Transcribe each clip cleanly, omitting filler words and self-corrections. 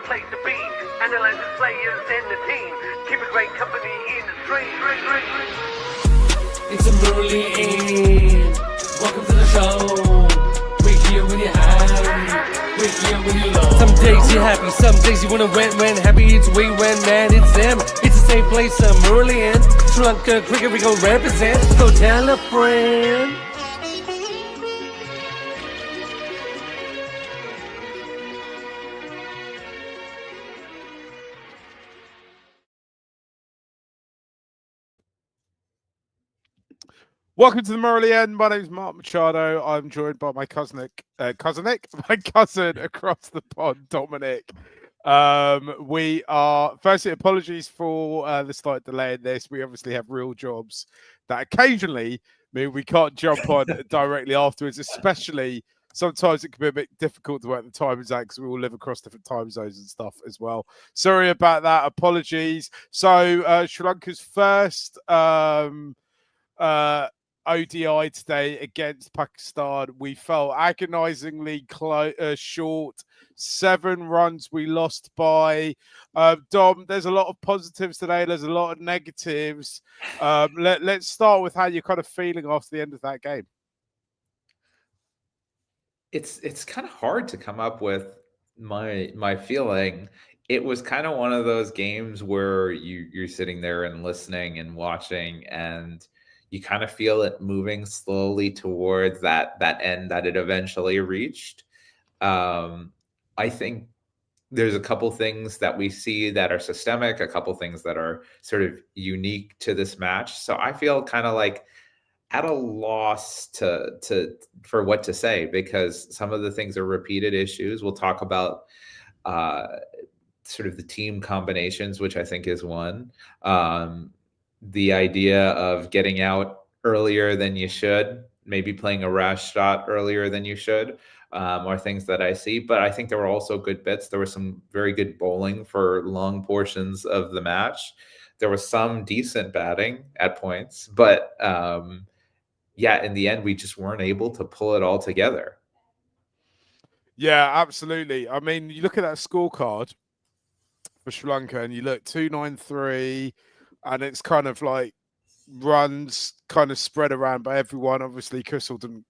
place to be. Analyzing players and the team. Keep a great company in the stream. It's a Murali End. Welcome to the show. We're here when you're high. We're here when you're low. Some days you're happy, some days you wanna when happy it's we, when mad it's them. It's the same place, Murali End. Sri Lanka cricket we go represent. Go tell a friend. Welcome to the Murali End. My name's Mark Machado. I'm joined by my cousin across the pond, Dominic. We are, firstly, apologies for the slight delay in this. We obviously have real jobs that occasionally mean we can't jump on directly afterwards, especially sometimes it can be a bit difficult to work the time zone because we all live across different time zones and stuff as well. Sorry about that. Apologies. So Sri Lanka's first ODI today against Pakistan. We fell agonizingly short. 7 runs we lost by. Dom, there's a lot of positives today. There's a lot of negatives. Let's start with how you're kind of feeling after the end of that game. It's kind of hard to come up with my feeling. It was kind of one of those games where you're sitting there and listening and watching, and you kind of feel it moving slowly towards that end that it eventually reached. I think there's a couple things that we see that are systemic, a couple things that are sort of unique to this match. So I feel kind of like at a loss for what to say, because some of the things are repeated issues. We'll talk about sort of the team combinations, which I think is one. The idea of getting out earlier than you should, maybe playing a rash shot earlier than you should, are things that I see. But I think there were also good bits. There was some very good bowling for long portions of the match. There was some decent batting at points, but yeah, in the end, we just weren't able to pull it all together. Yeah, absolutely. I mean, you look at that scorecard for Sri Lanka and you look 293, and it's kind of like runs kind of spread around by everyone. Obviously, Kusal didn't,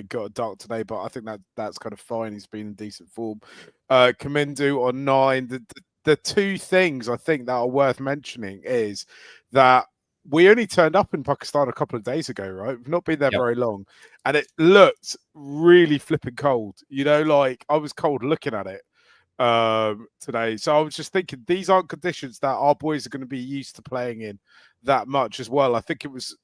got a duck today, but I think that's kind of fine. He's been in decent form. Kamindu on 9. The 2 things I think that are worth mentioning is that we only turned up in Pakistan a couple of days ago, right? We've not been there very long, and it looked really flipping cold. Like I was cold looking at it today. So I was just thinking these aren't conditions that our boys are going to be used to playing in that much as well. I think it was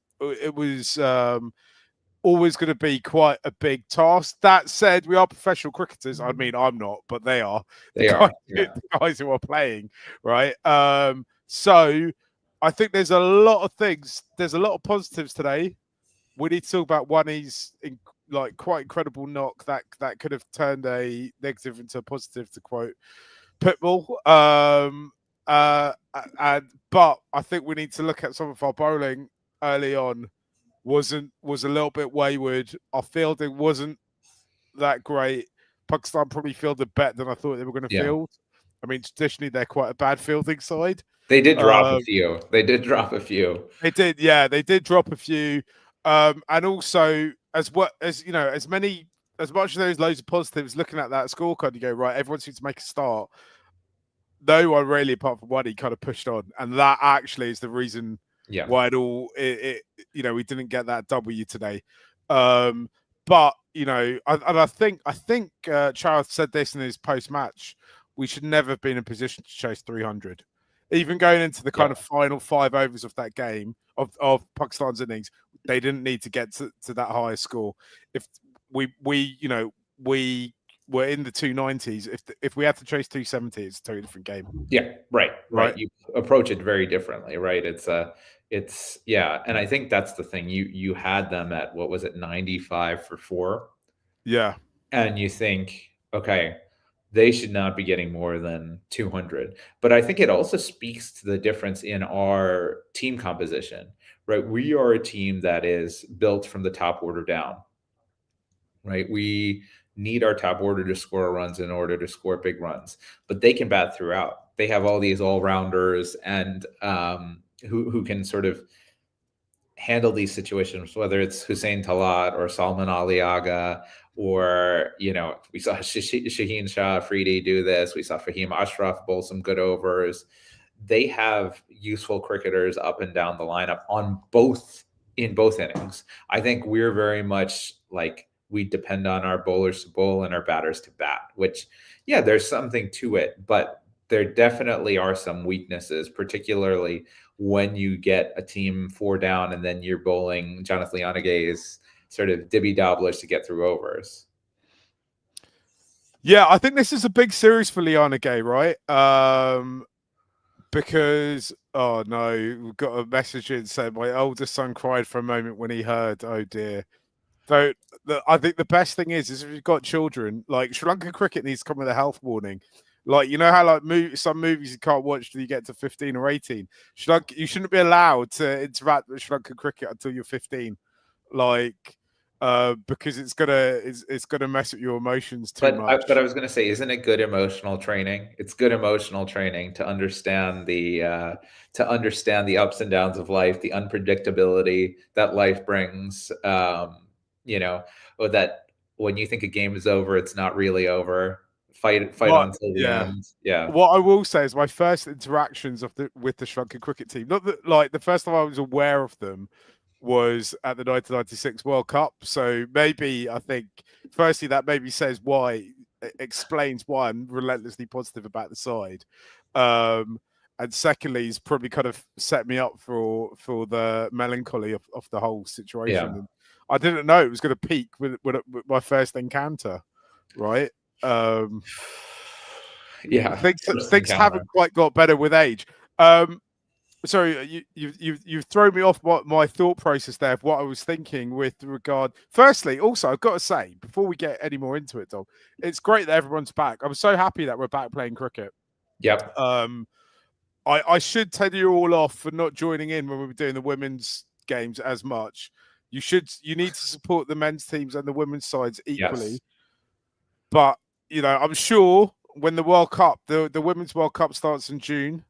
always going to be quite a big task. That said, we are professional cricketers. I mean, I'm not, but they are. The guys who are playing, right? So I think there's a lot of things. There's a lot of positives today. We need to talk about Wani's quite incredible knock that could have turned a negative into a positive, to quote Pitbull. But I think we need to look at some of our bowling early on. Was a little bit wayward. Our fielding wasn't that great. Pakistan probably fielded better than I thought they were going to field. I mean, traditionally they're quite a bad fielding side. They did drop a few. They did drop a few. They did, yeah. They did drop a few. And also, as much as there's loads of positives, looking at that scorecard, you go, right, everyone seems to make a start. No one really, apart from one, he kind of pushed on. And that actually is the reason why we didn't get that W today. But, I think Charles said this in his post-match, we should never have been in a position to chase 300. Even going into the kind of final 5 overs of that game, of Pakistan's innings, they didn't need to get to that higher score. If we were in the 290s, if we had to chase 270, it's a totally different game. Yeah, right. You approach it very differently, right? It's and I think that's the thing. You had them at, what was it, 95 for 4? Yeah. And you think, okay, they should not be getting more than 200. But I think it also speaks to the difference in our team composition, right? We are a team that is built from the top order down, right? We need our top order to score runs in order to score big runs, but they can bat throughout. They have all these all-rounders and who can sort of handle these situations, whether it's Hussain Talat or Salman Agha, or, you know, we saw Shaheen Shah Afridi do this. We saw Fahim Ashraf bowl some good overs. They have useful cricketers up and down the lineup in both innings. I think we're very much like, we depend on our bowlers to bowl and our batters to bat, which, yeah, there's something to it, but there definitely are some weaknesses, particularly when you get a team 4 down and then you're bowling Jonathan Lianagay's sort of dibby dobblers to get through overs. Yeah, I think this is a big series for Lianagay, right? Because, oh no, we've got a message in saying my oldest son cried for a moment when he heard, oh dear. So I think the best thing is if you've got children, like Sri Lanka cricket needs to come with a health warning. Like, you know how like some movies you can't watch till you get to 15 or 18. You shouldn't be allowed to interact with Sri Lanka cricket until you're 15. Like, because it's gonna mess with your emotions too much. But I was gonna say, isn't it good emotional training? It's good emotional training to understand the ups and downs of life, the unpredictability that life brings. You know, or that when you think a game is over, it's not really over. Fight on until the end. Yeah. What I will say is my first interactions with the Sri Lanka cricket team, not that like the first time I was aware of them was at the 1996 World Cup. So maybe I think firstly that maybe explains why I'm relentlessly positive about the side. And secondly, it's probably kind of set me up for the melancholy of the whole situation. Yeah. And I didn't know it was going to peak with my first encounter, right? Yeah, things haven't quite got better with age. Sorry, you've thrown me off my thought process there of what I was thinking with regard. Firstly, also I've got to say before we get any more into it, Dom, it's great that everyone's back. I'm so happy that we're back playing cricket. Yep. I should tell you all off for not joining in when we were doing the women's games as much. You need to support the men's teams and the women's sides equally. Yes. But you know, I'm sure when the World Cup, the Women's World Cup starts in June,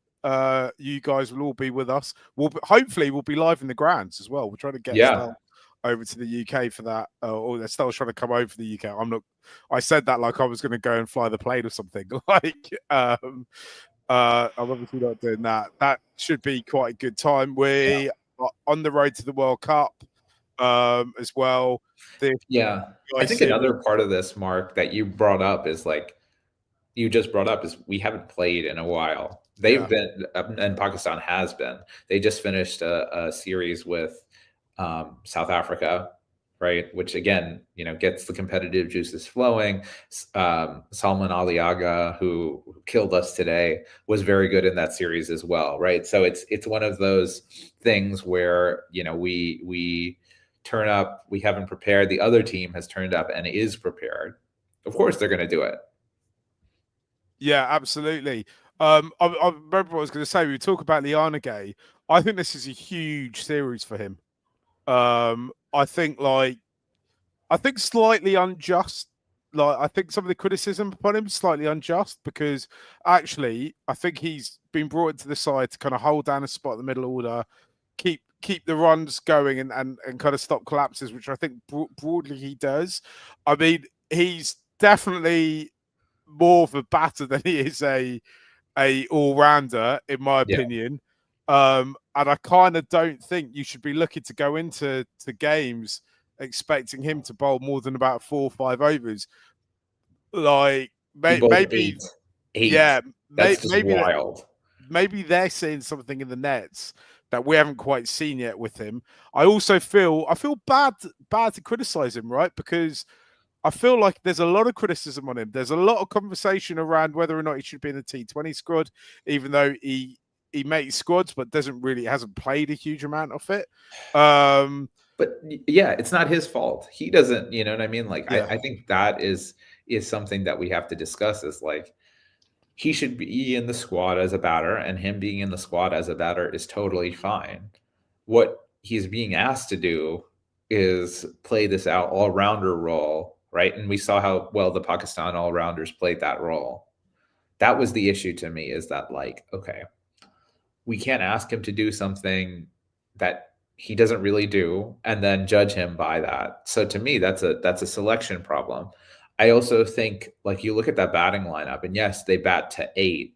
you guys will all be with us. Hopefully we'll be live in the grounds as well. We're trying to get Estelle over to the UK for that, or Estelle's trying to come over to the UK. I said that like I was going to go and fly the plane or something. Like, I'm obviously not doing that. That should be quite a good time. We are on the road to the World Cup as well. I think another part of this, Mark, that you just brought up is we haven't played in a while. They've been, and Pakistan has been. They just finished a series with South Africa, right? Which again, you know, gets the competitive juices flowing. Salman Agha, who killed us today, was very good in that series as well, right? So it's one of those things where, you know, we turn up, we haven't prepared. The other team has turned up and is prepared. Of course, they're going to do it. Yeah, absolutely. I remember what I was going to say. We talk about Lianagay. I think this is a huge series for him. I think slightly unjust. Like, I think some of the criticism upon him is slightly unjust because actually I think he's been brought into the side to kind of hold down a spot in the middle order, keep the runs going and kind of stop collapses, which I think broadly he does. I mean, he's definitely more of a batter than he is a all-rounder, in my opinion. And I kind of don't think you should be looking to go into games expecting him to bowl more than about 4 or 5 overs. Like maybe eight. Yeah, that's maybe wild. Maybe they're seeing something in the nets that we haven't quite seen yet with him. I also feel bad to criticize him, right? Because I feel like there's a lot of criticism on him. There's a lot of conversation around whether or not he should be in the T20 squad, even though he makes squads, but hasn't played a huge amount of it. But yeah, it's not his fault. He doesn't, you know what I mean? Like, I think that is something that we have to discuss is like, he should be in the squad as a batter, and him being in the squad as a batter is totally fine. What he's being asked to do is play this all-rounder role, right? And we saw how well the Pakistan all-rounders played that role. That was the issue to me, is that like, okay, we can't ask him to do something that he doesn't really do and then judge him by that. So to me, that's a selection problem. I also think, like, you look at that batting lineup, and yes, they bat to 8.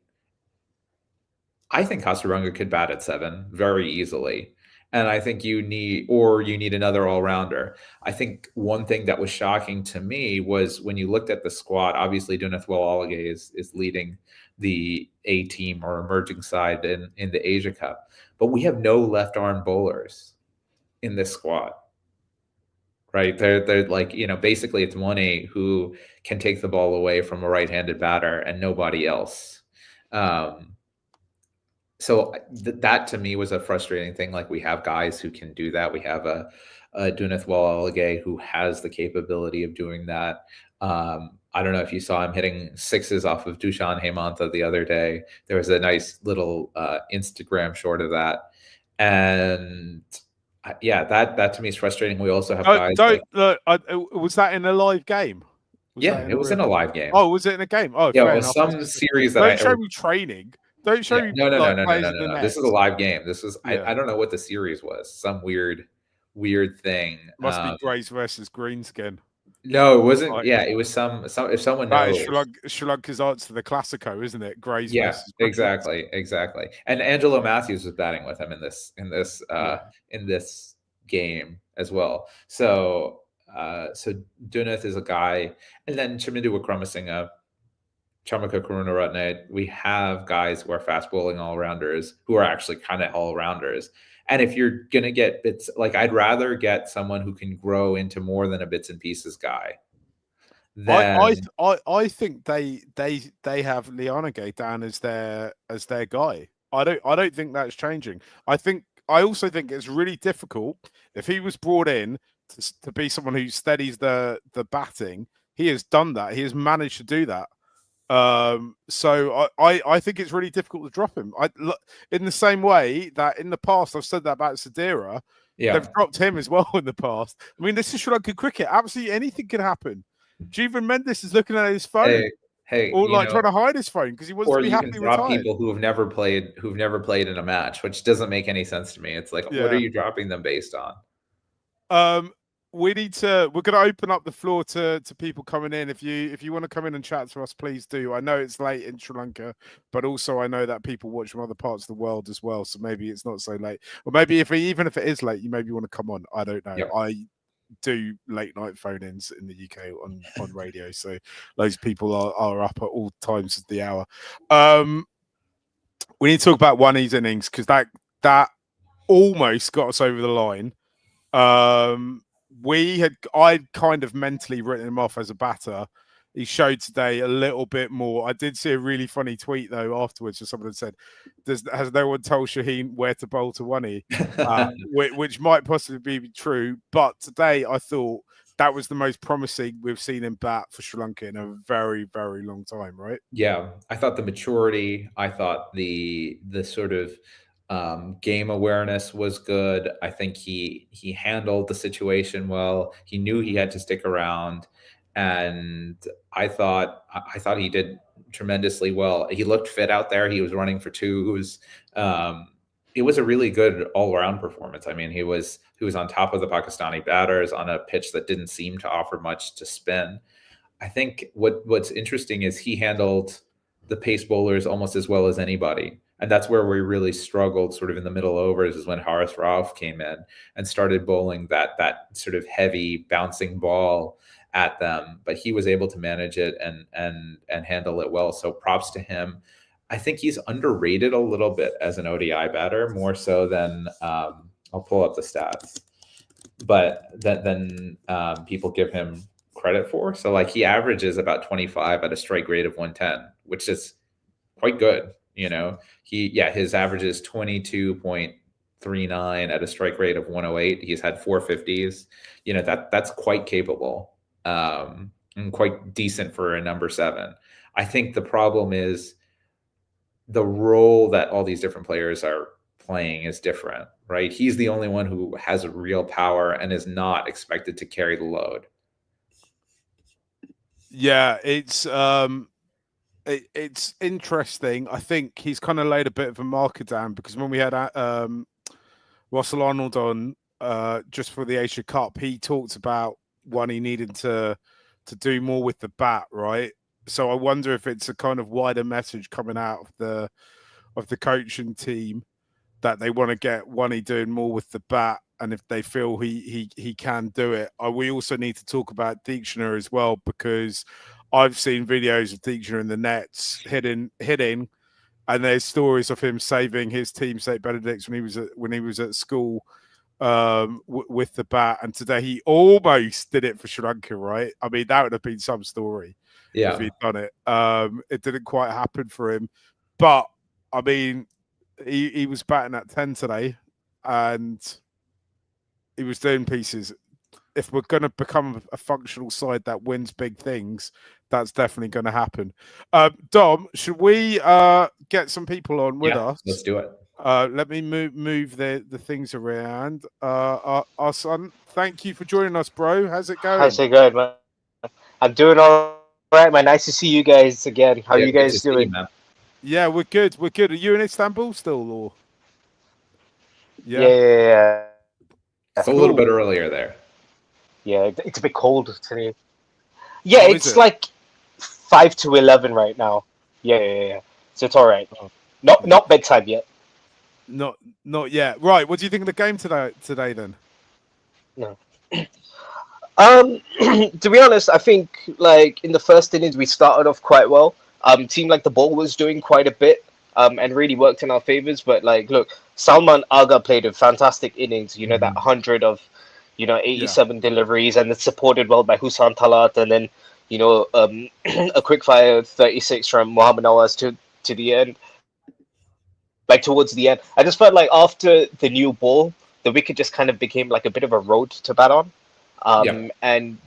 I think Hasaranga could bat at 7 very easily. And I think you need another all-rounder. I think one thing that was shocking to me was when you looked at the squad, obviously Duneth Walalage is leading the A team or emerging side in the Asia Cup. But we have no left-arm bowlers in this squad. Right? They're like, basically it's Wani who can take the ball away from a right-handed batter and nobody else. So that to me was a frustrating thing. Like, we have guys who can do that. We have a Duneth Walalage who has the capability of doing that. I don't know if you saw him hitting 6s off of Dushan Hemantha the other day. There was a nice little Instagram short of that. And yeah, that to me is frustrating. We also have guys. Was that in a live game? It was in a live game. Oh, was it in a game? Oh, yeah, fair it was enough. some series that Don't show me training. Don't show me. No. This is a live game. This was I don't know what the series was. Some weird thing. Must be Grays versus Greenskin. No, it wasn't. It was some. If someone knows, Sri Lanka's answer to the Classico, isn't it? Grays. Yeah, versus exactly. And Angelo Matthews was batting with him in this game as well. So Duneth is a guy, and then Chamindu Wickramasinghe, Chamaka Karunaratne, we have guys who are fast bowling all-rounders who are actually kind of all-rounders. And if you're going to get bits, like, I'd rather get someone who can grow into more than a bits and pieces guy. I think they have Lianage down as their guy. I don't think that's changing. I also think it's really difficult if he was brought in to be someone who steadies the batting. He has done that. He has managed to do that. So I think it's really difficult to drop him. In the same way that in the past I've said that about Sadira. Yeah, they've dropped him as well in the past. I mean, this is Sri Lanka cricket. Absolutely anything can happen. Jeevan Mendes is looking at his phone, trying to hide his phone because he wants to be happily retired. Or you can drop people who've never played in a match, which doesn't make any sense to me. It's like, what are you dropping them based on? We're going to open up the floor to people coming in. If you want to come in and chat to us, please do. I know it's late in Sri Lanka, but also I know that people watch from other parts of the world as well. So maybe it's not so late, or maybe even if it is late, you maybe want to come on. I don't know. Yep. I do late night phone-ins in the UK on radio, so those people are up at all times of the hour. We need to talk about Wani's innings because that almost got us over the line. I'd kind of mentally written him off as a batter. He showed today a little bit more. I did see a really funny tweet though afterwards where someone said, has no one told Shaheen where to bowl to Wani? Which might possibly be true. But today I thought that was the most promising we've seen him bat for Sri Lanka in a very, very long time, right? Yeah. I thought the maturity, I thought the sort of game awareness was good. I think he handled the situation well. He knew he had to stick around, and I thought he did tremendously well. He looked fit out there. He was running for 2. It was a really good all-around performance. I mean, he was on top of the Pakistani batters on a pitch that didn't seem to offer much to spin. I think what's interesting is he handled the pace bowlers almost as well as anybody. And that's where we really struggled sort of in the middle overs, is when Haris Rauf came in and started bowling that sort of heavy bouncing ball at them. But he was able to manage it and handle it well. So props to him. I think he's underrated a little bit as an ODI batter, more so than I'll pull up the stats, but than people give him credit for. So like, he averages about 25 at a strike rate of 110, which is quite good. His average is 22.39 at a strike rate of 108. He's had 450s. That's quite capable and quite decent for a number 7. I think the problem is the role that all these different players are playing is different, right? He's the only one who has real power and is not expected to carry the load. Yeah, it's interesting. I think he's kind of laid a bit of a marker down because when we had Russell Arnold on just for the Asia Cup, he talked about one he needed to do more with the bat, right? So I wonder if it's a kind of wider message coming out of the coaching team that they want to get Wani doing more with the bat, and if they feel he can do it. We also need to talk about Theekshana as well, because I've seen videos of Theekshana in the nets hitting, and there's stories of him saving his team, St. Benedict's, when he was at school with the bat. And today he almost did it for Sri Lanka, right? I mean, that would have been some story if he'd done it. It didn't quite happen for him, but I mean, he was batting at 10 today, and he was doing pieces. If we're going to become a functional side that wins big things, that's definitely going to happen. Dom, should we get some people on with us? Let's do it. Let me move the things around. Our son, thank you for joining us, bro. How's it going? How's it going, man? I'm doing all right, man. Nice to see you guys again. How are you guys doing? Yeah, we're good. We're good. Are you in Istanbul still, or? Yeah. It's a little bit earlier there. Yeah, it's a bit cold today. Yeah, it's like 5 to 11 right now. Yeah. So it's all right. Not bedtime yet. Not yet. Right. What do you think of the game today then? No. To be honest, I think like in the first innings we started off quite well. Seemed like the ball was doing quite a bit, and really worked in our favors. But like, look, Salman Agha played a fantastic innings. You know, that 100 of, 87 deliveries, and it's supported well by Hussain Talat, and then a quick fire 36 from Mohammad Nawaz to the end. Like towards the end, I just felt like after the new ball, the wicket just kind of became like a bit of a road to bat on. And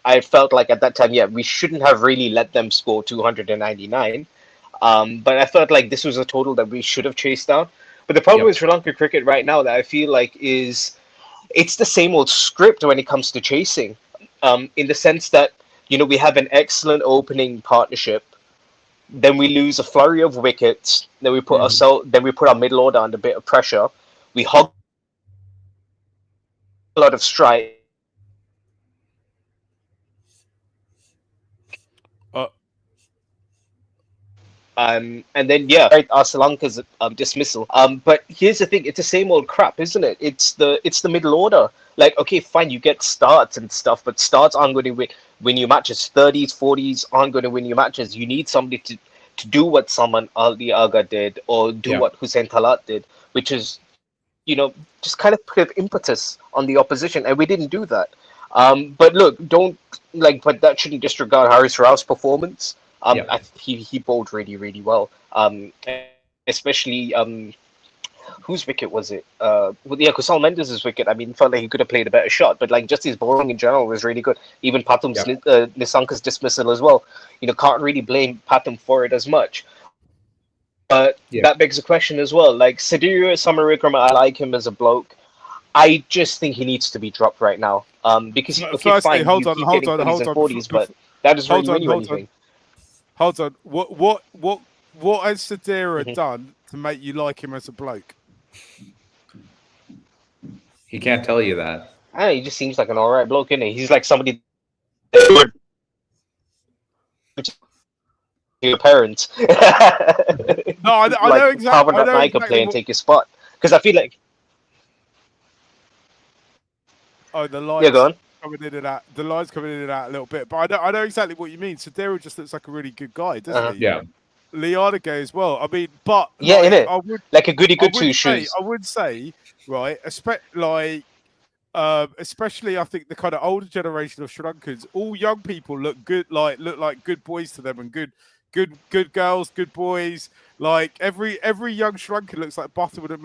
I felt like at that time, we shouldn't have really let them score 299. But I felt like this was a total that we should have chased down. But the problem with Sri Lanka cricket right now that I feel like is it's the same old script when it comes to chasing. In the sense that we have an excellent opening partnership, then we lose a flurry of wickets, then we put our middle order under a bit of pressure, we hog a lot of strike. And then Sri Lanka's dismissal. But here's the thing: it's the same old crap, isn't it? It's the middle order. Like, okay, fine, you get starts and stuff, but starts aren't going to win you matches. 30s, 40s aren't going to win you matches. You need somebody to do what Salman Agha did, or do what Hussain Talat did, which is, just kind of put impetus on the opposition, and we didn't do that. But look, but that shouldn't disregard Haris Rauf's performance. He bowled really, really well. Especially whose wicket was it? Kusal Mendes' wicket. I mean, felt like he could have played a better shot, but like just his bowling in general was really good. Even Pathum Nissanka's dismissal as well. Can't really blame Pathum for it as much. But that begs a question as well. Like Sudhir Samaravikram, I like him as a bloke. I just think he needs to be dropped right now. Because firstly, hold on. But that doesn't really win you anything. Hold on. What has Sudhir done to make you like him as a bloke? He can't tell you that. I don't know, he just seems like an alright bloke, isn't he? He's like somebody your parents. No, I know exactly. I know exactly play and take his spot. Because I feel like the lights go on. coming in and out. The lights coming in and out a little bit, but I know exactly what you mean. Sudhir just looks like a really good guy, doesn't he? Yeah. Lianage as well. I mean, but innit? Like a goody good two shoes. I would say, right, especially I think the kind of older generation of Sri Lankans, all young people look like good boys to them, and good girls, good boys. Like every young Sri Lankan looks like butter with a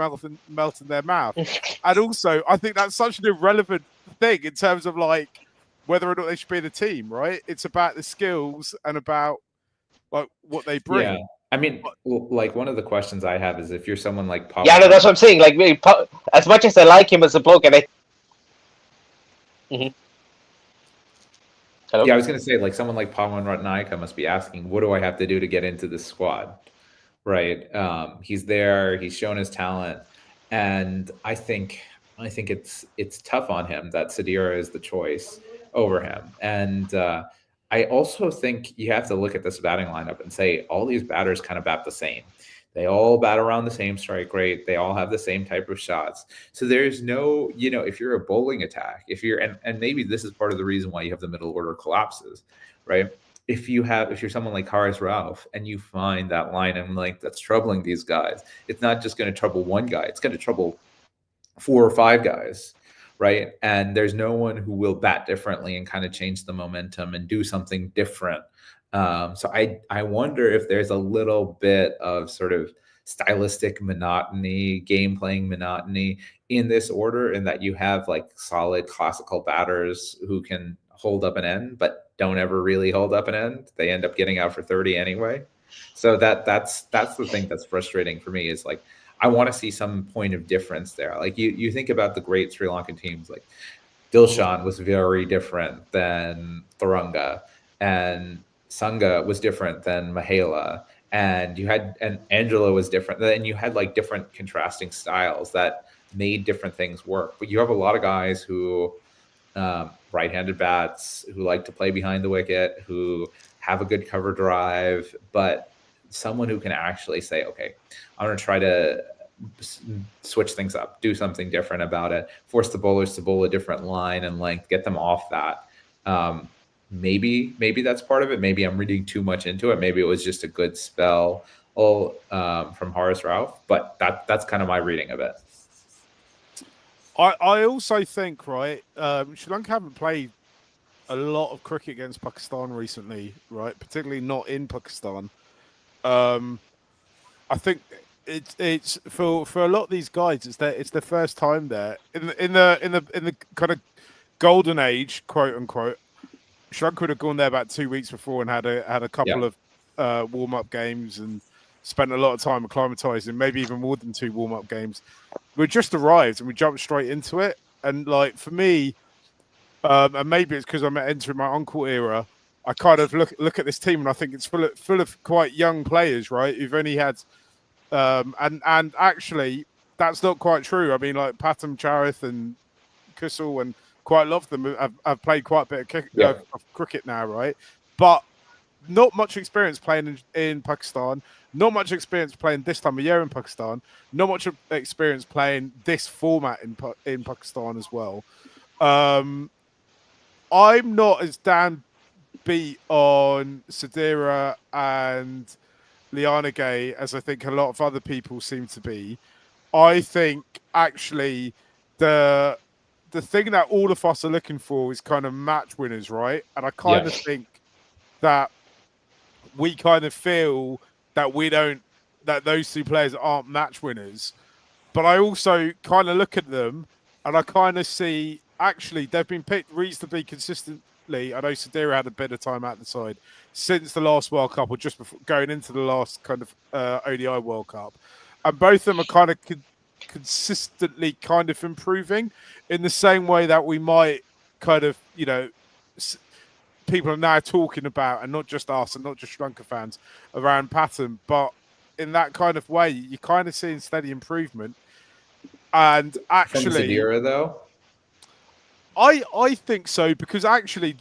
melt in their mouth. And also, I think that's such an irrelevant thing in terms of like whether or not they should be in a team, right? It's about the skills and about like what they bring. Yeah. I mean, like one of the questions I have is if you're someone like Pop. Yeah, no, that's what I'm saying. Like, as much as I like him as a bloke, and Hello? Yeah, I was going to say, like, someone like Pawan Ratnayaka must be asking, what do I have to do to get into this squad? Right? He's there. He's shown his talent, and I think it's tough on him that Sadira is the choice over him. And I also think you have to look at this batting lineup and say all these batters kind of bat the same. They all bat around the same strike rate. They all have the same type of shots. So there's no, if you're a bowling attack, and maybe this is part of the reason why you have the middle order collapses, right? If you're someone like Haris Rauf and you find that line and like that's troubling these guys, it's not just going to trouble one guy. It's going to trouble 4 or 5 guys, right? And there's no one who will bat differently and kind of change the momentum and do something different. So I wonder if there's a little bit of sort of stylistic monotony, game playing monotony in this order, in that you have like solid classical batters who can hold up an end, but don't ever really hold up an end. They end up getting out for 30 anyway. So that's the thing that's frustrating for me, is like, I want to see some point of difference there. Like you think about the great Sri Lankan teams, like Dilshan was very different than Thuranga, and Sangha was different than Mahela, and Angela was different. And you had like different contrasting styles that made different things work. But you have a lot of guys who right-handed bats, who like to play behind the wicket, who have a good cover drive, but someone who can actually say, okay, I'm going to try to switch things up, do something different about it, force the bowlers to bowl a different line and length, get them off that. Maybe that's part of it. Maybe I'm reading too much into it. Maybe it was just a good spell from Haris Rauf, but that's kind of my reading of it. I also think, right, Sri Lanka haven't played a lot of cricket against Pakistan recently, right? Particularly not in Pakistan. I think it's for a lot of these guys, it's their first time there in the kind of golden age, quote unquote. Sri Lanka would have gone there about 2 weeks before and had a couple of warm up games and spent a lot of time acclimatizing, maybe even more than 2 warm up games. We just arrived and we jumped straight into it. And like for me, and maybe it's because I'm entering my uncle era, I kind of look at this team and I think it's full of quite young players, right? Who've only had and actually that's not quite true. I mean, like Patam Charith and Kusal and quite a lot of them have played quite a bit of cricket now, right? But not much experience playing in Pakistan, not much experience playing this time of year in Pakistan, not much experience playing this format in Pakistan as well. I'm not as damn beat on Sadira and Liana Gay as I think a lot of other people seem to be. I think actually the thing that all of us are looking for is kind of match winners, right? And I kind of think that we kind of feel that that those 2 players aren't match winners. But I also kind of look at them and I kind of see actually they've been picked reasonably consistently. I know Sadira had a bit of time out the side since the last World Cup, or just before going into the last kind of ODI World Cup. And both of them are kind of consistently kind of improving in the same way that we might kind of, people are now talking about, and not just us and not just Sri Lanka fans, around Pattern, but in that kind of way, you're kind of seeing steady improvement. And actually, from Sadira, though, I think so, because actually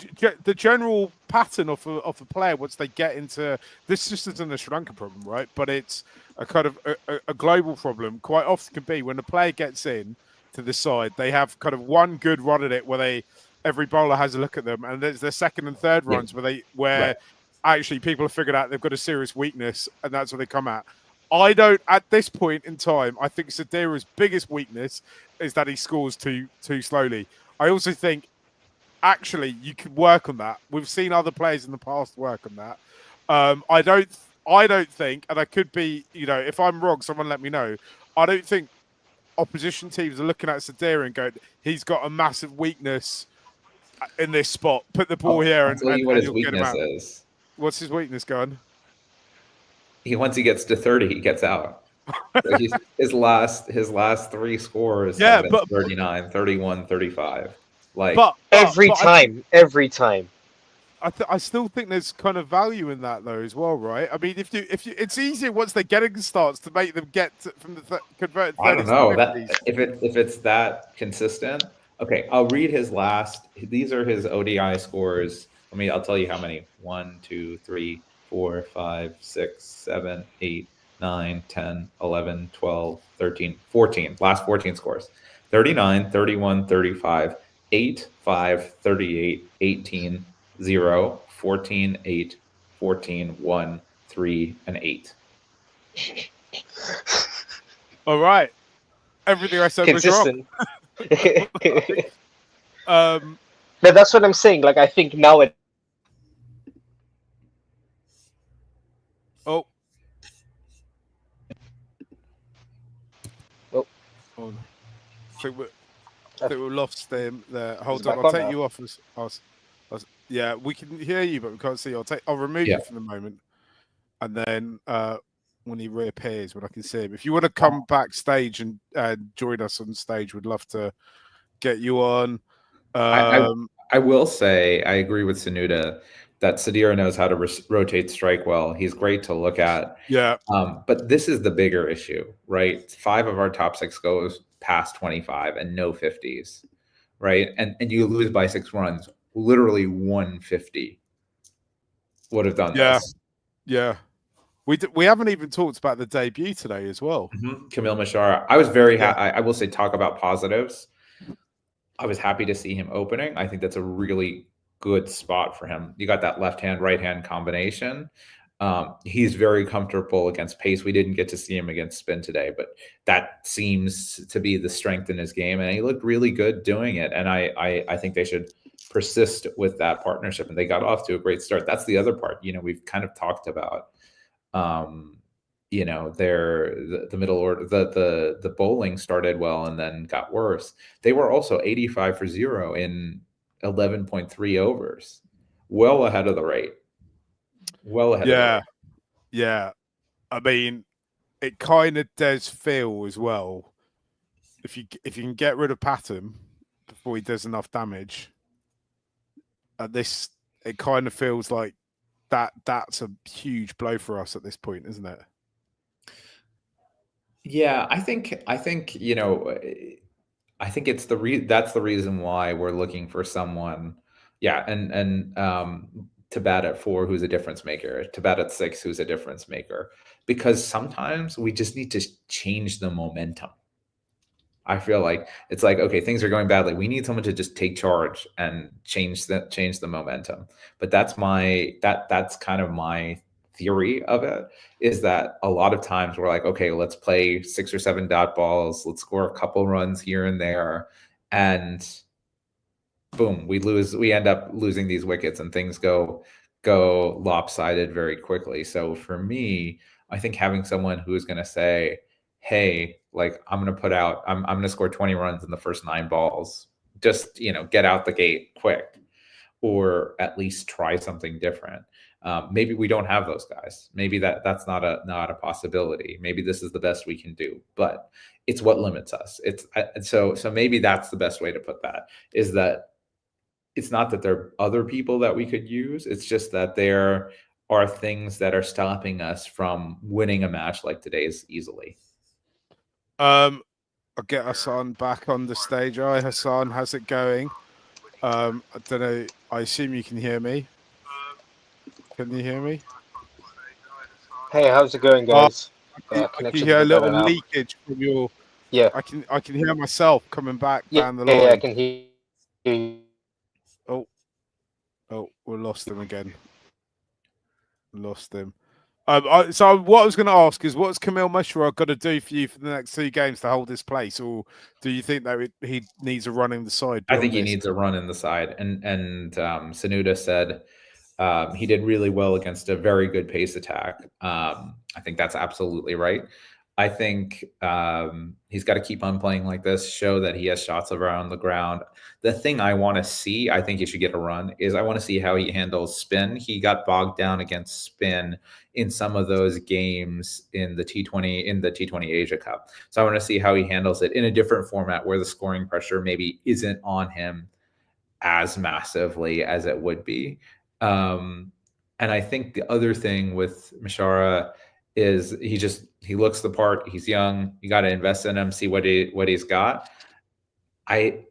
the general pattern of a player once they get into this, just isn't a Sri Lanka problem, right? But it's a kind of a global problem. Quite often can be when a player gets in to the side, they have kind of one good run at it where every bowler has a look at them, and there's their second and third runs where actually people have figured out they've got a serious weakness, and that's where they come at. I don't, at this point in time, I think Sadira's biggest weakness is that he scores too slowly. I also think, actually, you could work on that. We've seen other players in the past work on that. I don't think, and I could be, if I'm wrong, someone let me know. I don't think opposition teams are looking at Sadira and going, he's got a massive weakness in this spot. Put the ball here and his weakness is. What's his weakness, Gun? Once he gets to 30, he gets out. So his last 3 scores have been 39, 31, 35. But every time. I still think there's kind of value in that though as well, right? I mean, if you it's easier once they're getting starts to make them get from the converted 30s I don't know to that 50s. if it's that consistent. Okay, I'll read his last. These are his ODI scores. I'll tell you how many. 1, 2, 3, 4, 5, 6, 7, 8, 9, 10, 11, 12, 13, 14. Last 14 scores. 39, 31, 35, 8, 5, 38, 18, 0, 14, 8, 14, 1, 3, and 8. All right. Everything I said was wrong. Consistent. Um, No, that's what I'm saying. Like, I think now it. oh. Oh. Oh. I think we lost them there. Hold It's on, back I'll on take now. you off. Yeah, we can hear you, but we can't see you. I'll remove you for the moment, and then when he reappears, when I can see him, if you want to come backstage and join us on stage, we'd love to get you on. I will say I agree with Sanuda that Sadira knows how to rotate strike well. He's great to look at. Yeah. But this is the bigger issue, right? 5 of our top 6 goes past 25 and no 50s, right? And you lose by 6 runs. Literally 150 would have done this. Yeah. We haven't even talked about the debut today as well. Kamil Mishara. I was very happy. I will say, talk about positives. I was happy to see him opening. I think that's a really good spot for him. You got that left-hand, right-hand combination. He's very comfortable against pace. We didn't get to see him against spin today, but that seems to be the strength in his game, and he looked really good doing it. And I think they should persist with that partnership, and they got off to a great start. That's the other part. We've kind of talked about the middle order, the bowling started well and then got worse. They were also 85 for 0 in 11.3 overs, well ahead of the rate. Well ahead of the rate. Yeah. I mean, it kind of does feel as well, if you can get rid of Patton before he does enough damage, it kind of feels like that's a huge blow for us at this point, isn't it? Yeah, I think it's that's the reason why we're looking for someone. Yeah, and to bat at 4 who's a difference maker, to bat at 6 who's a difference maker, because sometimes we just need to change the momentum. I feel like it's like, okay, things are going badly. We need someone to just take charge and change the momentum. But that's kind of my theory of it, is that a lot of times we're like, okay, let's play 6 or 7 dot balls. Let's score a couple runs here and there. And boom, we end up losing these wickets and things go lopsided very quickly. So for me, I think having someone who is going to say, hey, like, I'm going to score 20 runs in the first 9 balls, just, get out the gate quick, or at least try something different. Maybe we don't have those guys. Maybe that's not a possibility. Maybe this is the best we can do, but it's what limits us. So maybe that's the best way to put that, is that it's not that there are other people that we could use. It's just that there are things that are stopping us from winning a match like today's easily. I'll get Hassan back on the stage. Hi, Hassan. How's it going? I don't know. I assume you can hear me. Can you hear me? Hey, how's it going, guys? I can hear a little leakage from your. Yeah. I can hear myself coming back down the line. Yeah, I can hear you. Oh, we lost him again. Lost him. So what I was going to ask is, what's Kamil Mishra got to do for you for the next 2 games to hold this place, or do you think that he needs a run in the side? I think he needs a run in the side, and Sanuda said he did really well against a very good pace attack. I think that's absolutely right. I think he's got to keep on playing like this, show that he has shots around the ground. The thing I want to see, I think he should get a run, is I want to see how he handles spin. He got bogged down against spin in some of those games in the T20 Asia Cup. So I want to see how he handles it in a different format where the scoring pressure maybe isn't on him as massively as it would be. And I think the other thing with Mishara is he looks the part. He's young. You got to invest in him, see what he's got. I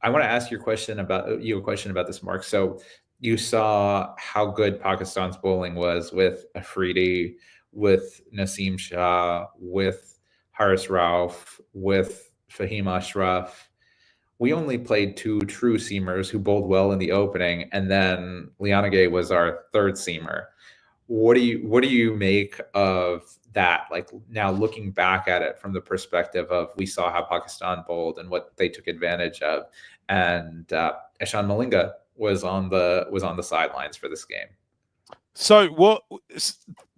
want to ask you a question about this, Mark. So you saw how good Pakistan's bowling was with Afridi, with Naseem Shah, with Haris Rauf, with Fahim Ashraf. We only played 2 true seamers who bowled well in the opening, and then Lianage was our third seamer. What do you make of that? Like, now looking back at it from the perspective of, we saw how Pakistan bowled and what they took advantage of, and Eshan Malinga was on the sidelines for this game. So what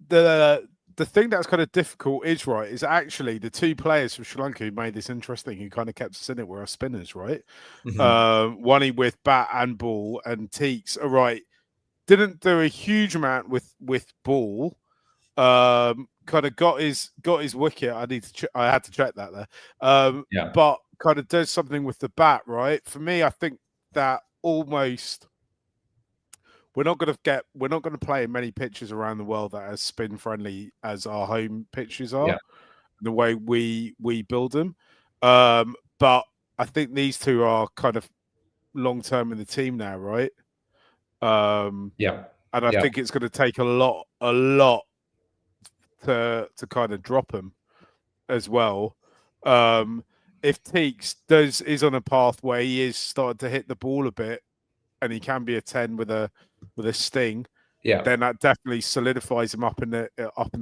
the thing that's kind of difficult is actually the 2 players from Sri Lanka who made this interesting, who kind of kept us in it, were our spinners, right? Wani with bat and ball, and Teeks, all right, didn't do a huge amount with ball. Kind of got his wicket. I had to check that there. But kind of does something with the bat, right? For me, I think that almost we're not going to play in many pitches around the world that are as spin friendly as our home pitches are. The way we build them. But I think these 2 are kind of long term in the team now, right? And I think it's going to take a lot to kind of drop him as well. If Teeks is on a path where he is starting to hit the ball a bit, and he can be a 10 with a sting, then that definitely solidifies him up in the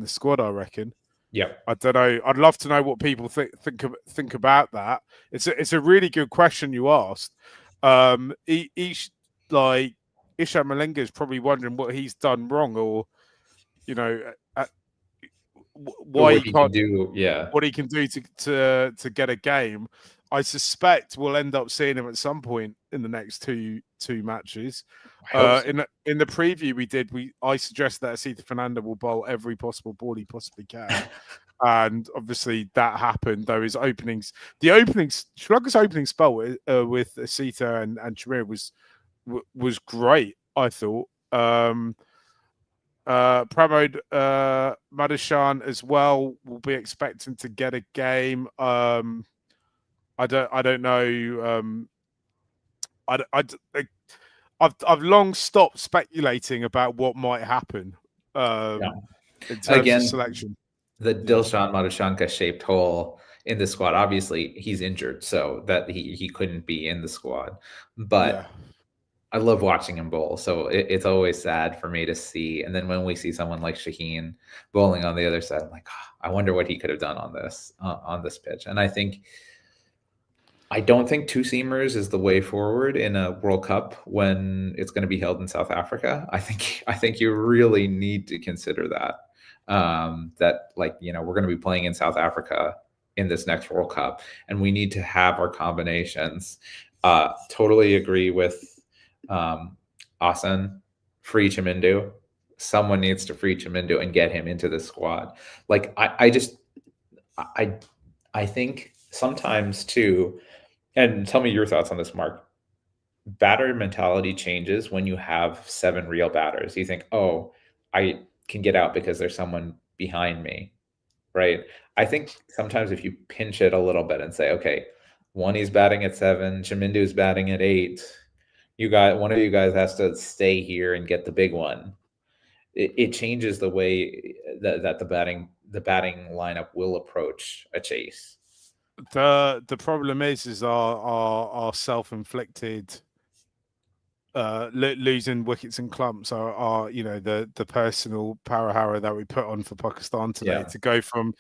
squad, I reckon. I don't know. I'd love to know what people think about that. It's a really good question you asked. Like, Ishan Malinga is probably wondering what he's done wrong, or why he can't do, what he can do to get a game. I suspect we'll end up seeing him at some point in the next two matches. In the preview we did, I suggested that Asita Fernanda will bowl every possible ball he possibly can. And obviously that happened, though Sri Lanka's opening spell with Asita and Shamir was great, I thought. Pramod Madhushan as well will be expecting to get a game. I don't know. I've long stopped speculating about what might happen in terms of selection. The Dilshan Madhushanka shaped hole in the squad. Obviously, he's injured, so that he couldn't be in the squad. But I love watching him bowl, so it's always sad for me to see. And then when we see someone like Shaheen bowling on the other side, I'm like, I wonder what he could have done on this pitch. And I don't think 2 seamers is the way forward in a World Cup when it's going to be held in South Africa. I think you really need to consider that. That, like, we're going to be playing in South Africa in this next World Cup, and we need to have our combinations. Totally agree with Asan. Free Chamindu. Someone needs to free Chamindu and get him into the squad. Like, I think sometimes too, and tell me your thoughts on this, Mark. Batter mentality changes when you have 7 real batters. You think, oh, I can get out because there's someone behind me, right? I think sometimes if you pinch it a little bit and say, okay, Wani's batting at 7, Chamindu's batting at 8, one of you guys has to stay here and get the big one. It changes the way that the batting lineup will approach a chase. The problem is our self-inflicted losing wickets and clumps are the personal power that we put on for Pakistan today. To go from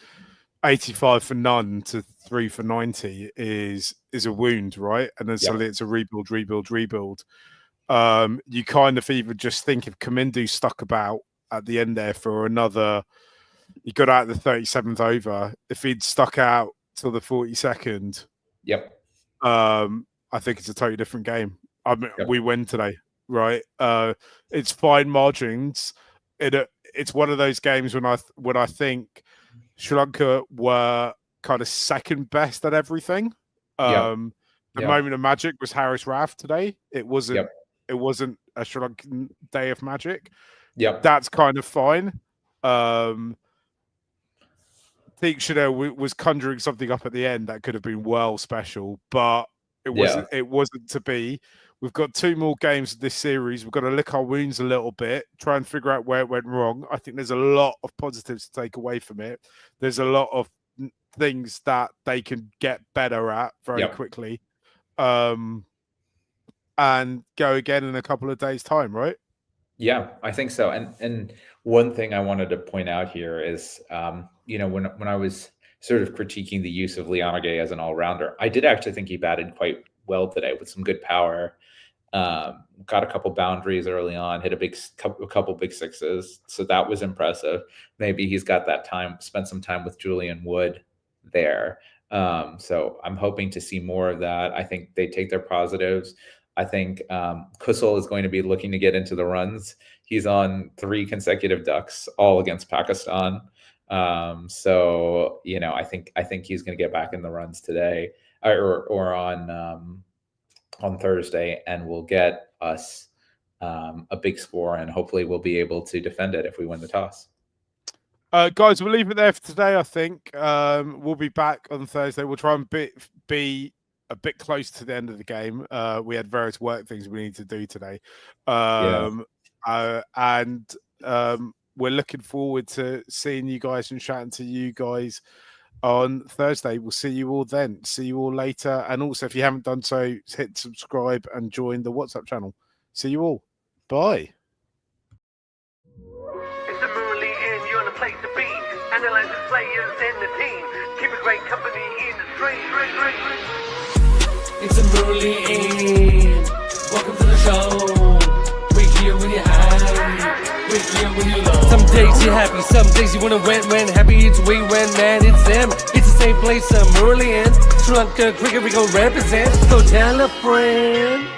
85 for none to 3 for 90 is a wound, right? And then suddenly it's a rebuild. You kind of even just think if Kamindu stuck about at the end there for another, he got out the 37th over. If he'd stuck out till the 42nd, I think it's a totally different game. I mean, we win today, right? It's fine margins. It's one of those games when I think Sri Lanka were kind of second best at everything. The moment of magic was Haris Rauf today. It wasn't a Sri Lankan day of magic. Yep. That's kind of fine. Theekshana was conjuring something up at the end that could have been well special, but it wasn't. It wasn't to be. We've got 2 more games of this series. We've got to lick our wounds a little bit, try and figure out where it went wrong. I think there's a lot of positives to take away from it. There's a lot of things that they can get better at very quickly, and go again in a couple of days' time, right? Yeah, I think so. And one thing I wanted to point out here is, when I was sort of critiquing the use of Lianage as an all-rounder, I did actually think he batted quite well today with some good power. Got a couple boundaries early on, hit a couple big sixes, so that was impressive. Maybe he's got that time, spent some time with Julian Wood there. So I'm hoping to see more of that. I think they take their positives. I think Kusal is going to be looking to get into the runs. He's on 3 consecutive ducks, all against Pakistan. So I think he's going to get back in the runs today or on Thursday, and we'll get us a big score, and hopefully we'll be able to defend it if we win the toss. Guys, we'll leave it there for today. I think we'll be back on Thursday. We'll try and be a bit close to the end of the game. We had various work things we need to do today, and we're looking forward to seeing you guys and chatting to you guys on Thursday. We'll see you all then. See you all later. And also, if you haven't done so, hit subscribe and join the WhatsApp channel. See you all. Bye. It's the Murali End, you're in the place to be. Analyze the players and the team. Keep a great company in the stream. It's a Murali End. Welcome to the show. We're here when you're high. We're here when you're low. Some days you're happy, some days you wanna when happy it's we when mad it's them. It's the same place, Murali End. Sri Lanka cricket we gon' represent. So tell a friend.